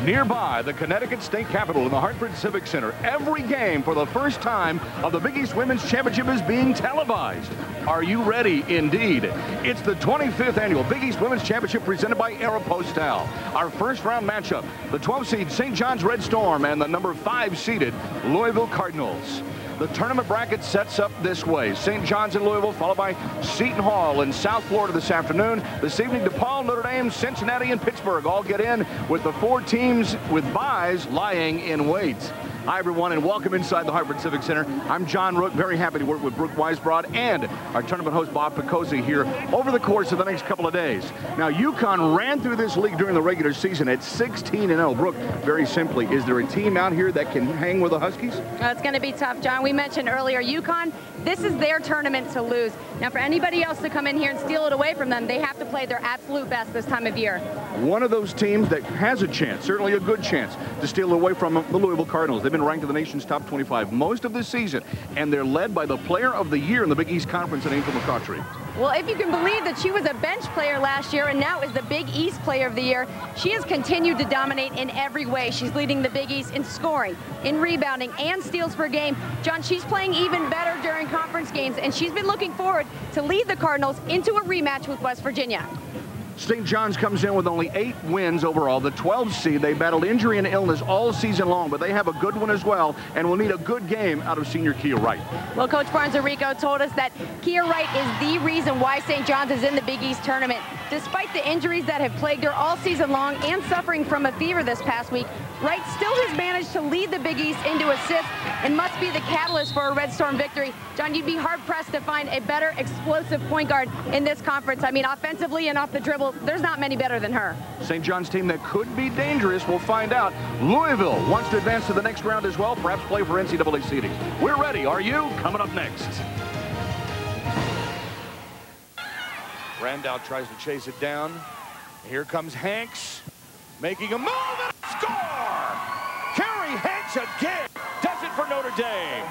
Nearby, the Connecticut State Capitol in the Hartford Civic Center. Every game for the first time of the Big East Women's Championship is being televised. Are you ready? Indeed. It's the 25th annual Big East Women's Championship presented by Aeropostale. Our first round matchup, the 12-seed St. John's Red Storm and the number 5-seeded Louisville Cardinals. The tournament bracket sets up this way. St. John's in Louisville, followed by Seton Hall in South Florida this afternoon. This evening, DePaul, Notre Dame, Cincinnati, and Pittsburgh all get in with the 4 teams with byes lying in wait. Hi, everyone, and welcome inside the Hartford Civic Center. I'm John Rooke, very happy to work with Brooke Weisbrod and our tournament host, Bob Picozzi, here over the course of the next couple of days. Now, UConn ran through this league during the regular season at 16-0. Brooke, very simply, is there a team out here that can hang with the Huskies? Well, it's going to be tough, John. We mentioned earlier, UConn, this is their tournament to lose. Now, for anybody else to come in here and steal it away from them, they have to play their absolute best this time of year. One of those teams that has a chance, certainly a good chance, to steal it away from the Louisville Cardinals. They've been ranked in the nation's top 25 most of this season, and they're led by the player of the year in the Big East Conference, Angel McCoughtry. Well, if you can believe that she was a bench player last year and now is the Big East Player of the Year, she has continued to dominate in every way. She's leading the Big East in scoring, in rebounding, and steals per game. John, she's playing even better during conference games, and she's been looking forward to lead the Cardinals into a rematch with West Virginia. St. John's comes in with only 8 wins overall. The 12th seed, they battled injury and illness all season long, but they have a good one as well, and will need a good game out of senior Kia Wright. Well, Coach Barnes-Arico told us that Kia Wright is the reason why St. John's is in the Big East tournament. Despite the injuries that have plagued her all season long and suffering from a fever this past week, Wright still has managed to lead the Big East into assists and must be the catalyst for a Red Storm victory. John, you'd be hard-pressed to find a better explosive point guard in this conference. I mean, offensively and off the dribble, there's not many better than her. St. John's team that could be dangerous, we'll find out. Louisville wants to advance to the next round as well, perhaps play for NCAA seeding. We're ready. Are you? Coming up next. Randall tries to chase it down. Here comes Hanks, making a move and a score! Carrie Hanks again does it for Notre Dame.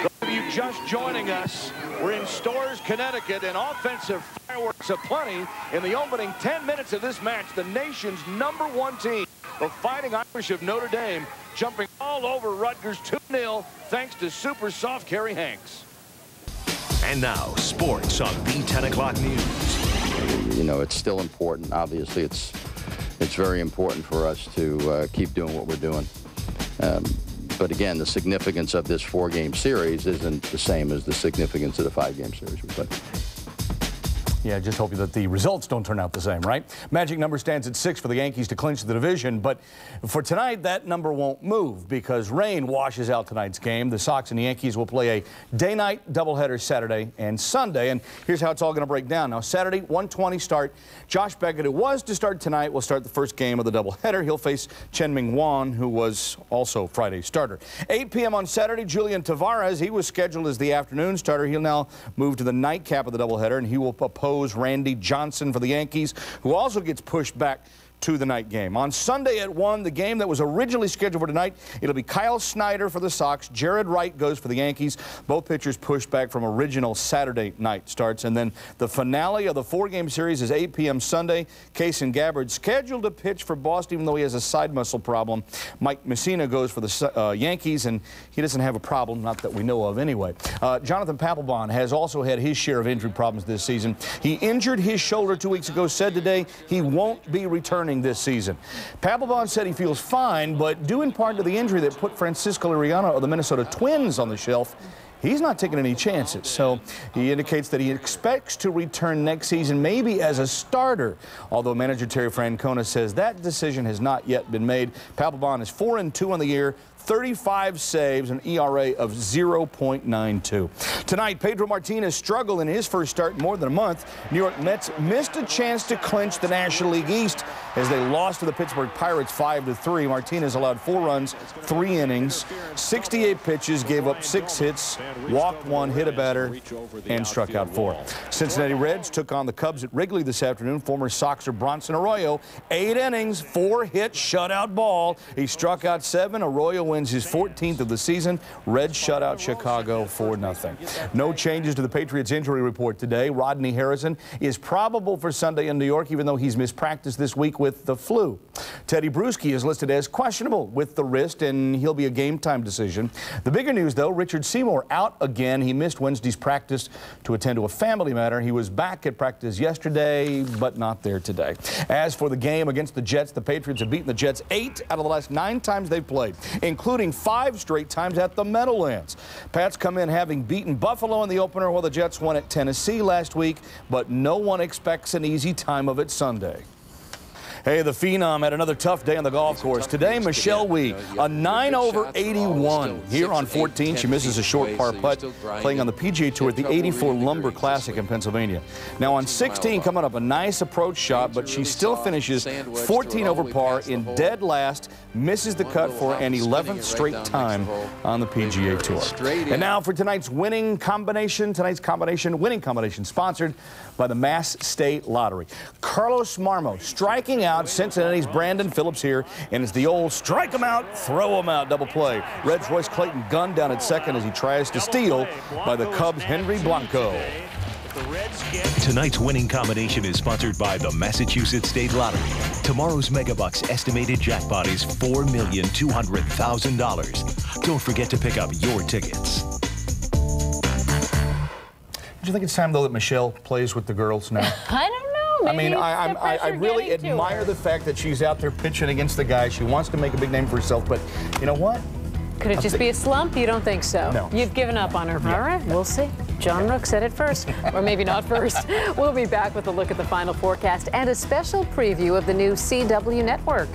Those of you just joining us, we're in Storrs, Connecticut, and offensive fireworks aplenty in the opening 10 minutes of this match. The nation's #1 team, the Fighting Irish of Notre Dame, jumping all over Rutgers 2-0 thanks to super soft Carrie Hanks. And now, sports on the 10 o'clock news. You know, it's still important. Obviously, it's very important for us to keep doing what we're doing. But again, the significance of this 4-game series isn't the same as the significance of the 5-game series we played. Yeah, just hope that the results don't turn out the same, right? Magic number stands at 6 for the Yankees to clinch the division, but for tonight, that number won't move because rain washes out tonight's game. The Sox and the Yankees will play a day-night doubleheader Saturday and Sunday, and here's how it's all going to break down. Now, Saturday, 1:20 start. Josh Beckett, who was to start tonight, will start the first game of the doubleheader. He'll face Chen-Ming Wan, who was also Friday's starter. 8 p.m. on Saturday, Julian Tavares, he was scheduled as the afternoon starter. He'll now move to the nightcap of the doubleheader, and he will oppose Randy Johnson for the Yankees, who also gets pushed back to the night game. On Sunday at 1, the game that was originally scheduled for tonight, it'll be Kyle Snyder for the Sox. Jared Wright goes for the Yankees. Both pitchers pushed back from original Saturday night starts. And then the finale of the 4-game series is 8 p.m. Sunday. Kaysen Gabbard scheduled to pitch for Boston, even though he has a side muscle problem. Mike Messina goes for the Yankees, and he doesn't have a problem, not that we know of anyway. Jonathan Papelbon has also had his share of injury problems this season. He injured his shoulder 2 weeks ago, said today he won't be returning this season. Papelbon said he feels fine, but due in part to the injury that put Francisco Liriano of the Minnesota Twins on the shelf, he's not taking any chances. So he indicates that he expects to return next season, maybe as a starter, although manager Terry Francona says that decision has not yet been made. Papelbon is 4-2 on the year, 35 saves, an ERA of 0.92. Tonight, Pedro Martinez struggled in his first start in more than a month. New York Mets missed a chance to clinch the National League East as they lost to the Pittsburgh Pirates 5-3. Martinez allowed 4 runs, 3 innings, 68 pitches, gave up 6 hits, walked one, hit a batter, and struck out 4. Cincinnati Reds took on the Cubs at Wrigley this afternoon. Former Soxer Bronson Arroyo, 8 innings, 4 hits, shutout ball. He struck out 7. Arroyo wins his 14th of the season. Reds shut out Chicago 4-0. No changes to the Patriots injury report today. Rodney Harrison is probable for Sunday in New York, even though he's missed practice this week with the flu. Teddy Bruschi is listed as questionable with the wrist, and he'll be a game-time decision. The bigger news, though, Richard Seymour out again. He missed Wednesday's practice to attend to a family matter. He was back at practice yesterday, but not there today. As for the game against the Jets, the Patriots have beaten the Jets 8 out of the last 9 times they've played, including 5 straight times at the Meadowlands. Pats come in having beaten Buffalo in the opener, while the Jets won at Tennessee last week, but no one expects an easy time of it Sunday. Hey, the Phenom had another tough day on the golf course. Today, Michelle Wie, a 9 over 81. Here on 14, she misses a short par putt, playing on the PGA Tour at the 84 Lumber Classic in Pennsylvania. Now on 16, coming up a nice approach shot, but she still finishes 14 over par in dead last, misses the cut for an 11th straight time on the PGA Tour. And now for tonight's winning combination, winning combination, sponsored by the Mass State Lottery. Carlos Marmo striking out Cincinnati's Brandon Phillips here, and it's the old strike him out, throw him out double play. Reds Royce Clayton gunned down at second as he tries to steal by the Cubs' Henry Blanco. Tonight's winning combination is sponsored by the Massachusetts State Lottery. Tomorrow's Megabucks estimated jackpot is $4,200,000. Don't forget to pick up your tickets. Do you think it's time, though, that Michelle plays with the girls now? I don't know. Maybe I really admire the fact that she's out there pitching against the guy. She wants to make a big name for herself, but you know what? Could it just be a slump? You don't think so? No. You've given up on her. Yeah. All right, we'll see. John Rooke said it first, or maybe not first. We'll be back with a look at the final forecast and a special preview of the new CW network.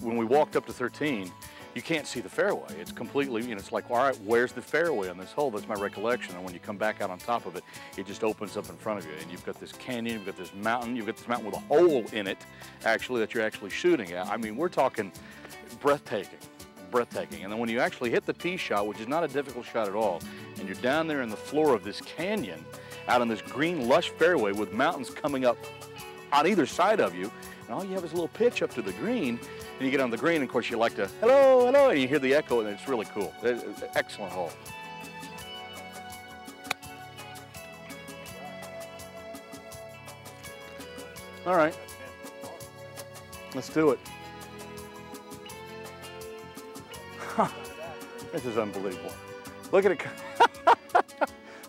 When we walked up to 13, you can't see the fairway. It's completely, it's like, all right, where's the fairway on this hole? That's my recollection. And when you come back out on top of it, it just opens up in front of you. And you've got this canyon, you've got this mountain with a hole in it, actually, that you're actually shooting at. I mean, we're talking breathtaking. And then when you actually hit the tee shot, which is not a difficult shot at all, and you're down there in the floor of this canyon, out on this green, lush fairway with mountains coming up on either side of you, and all you have is a little pitch up to the green, and you get on the green, and of course you like to, hello, hello, and you hear the echo, and it's really cool. It's an excellent hole. All right, let's do it. This is unbelievable. Look at it.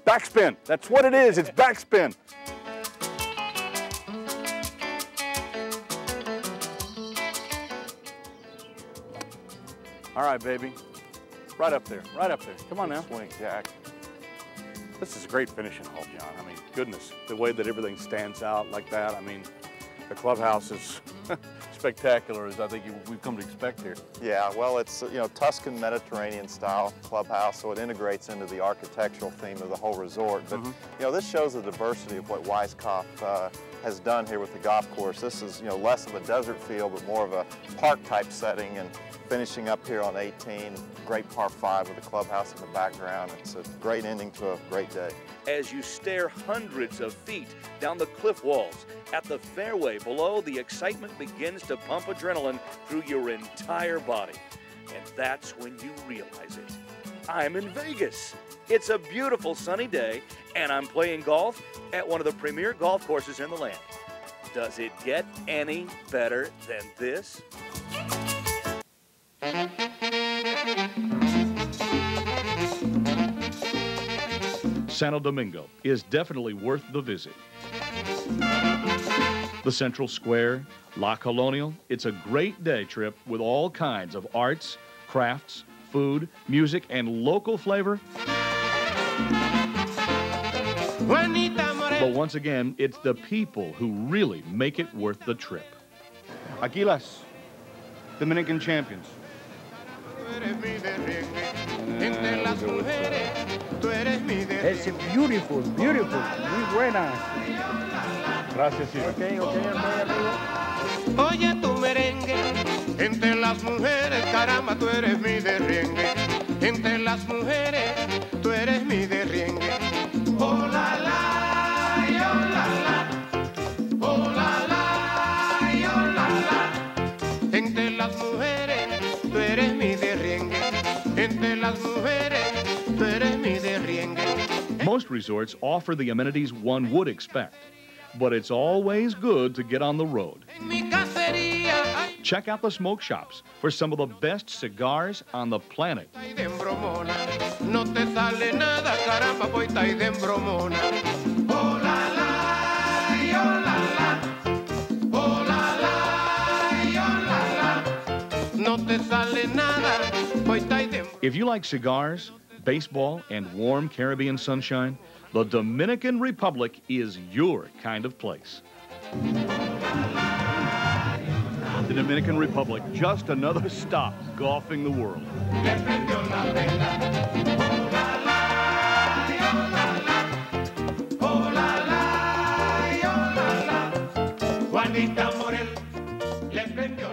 Backspin, that's what it is, it's backspin. All right, baby. Right up there, right up there. Come on now. Swing, Jack. This is a great finishing hole, John. I mean, goodness, the way that everything stands out like that. I mean, the clubhouse is spectacular, as I think we've come to expect here. Yeah, well, it's, Tuscan Mediterranean style clubhouse, so it integrates into the architectural theme of the whole resort. But, this shows the diversity of what Weiskopf has done here with the golf course. This is, less of a desert feel, but more of a park-type setting, and finishing up here on 18, great par 5 with the clubhouse in the background. It's a great ending to a great day. As you stare hundreds of feet down the cliff walls at the fairway below, the excitement begins to pump adrenaline through your entire body. And that's when you realize it. I'm in Vegas. It's a beautiful sunny day, and I'm playing golf at one of the premier golf courses in the land. Does it get any better than this? Santo Domingo is definitely worth the visit. The Central Square, La Colonial, it's a great day trip with all kinds of arts, crafts, food, music, and local flavor. But once again, it's the people who really make it worth the trip. Aquilas, Dominican champions. It's beautiful, beautiful, muy buena. Gracias, Okay, amigo. Oye tu merengue, entre las mujeres, caramba, tú eres mi derriengue. Entre las mujeres, tú eres mi derriengue. Oh la la, oh la la. Oh la la, oh la la. Entre las mujeres, tú eres mi derriengue. Entre las mujeres, tú eres mi derriengue. Most resorts offer the amenities one would expect, but it's always good to get on the road. Check out the smoke shops for some of the best cigars on the planet. No te sale nada, caramba, pues está ahí de embromona. Oh la la, oh la la. Oh la la, oh la la. No te sale nada, pues está ahí de embromona. If you like cigars, baseball, and warm Caribbean sunshine, the Dominican Republic is your kind of place. The Dominican Republic, just another stop golfing the world. Juanita Morel le prendió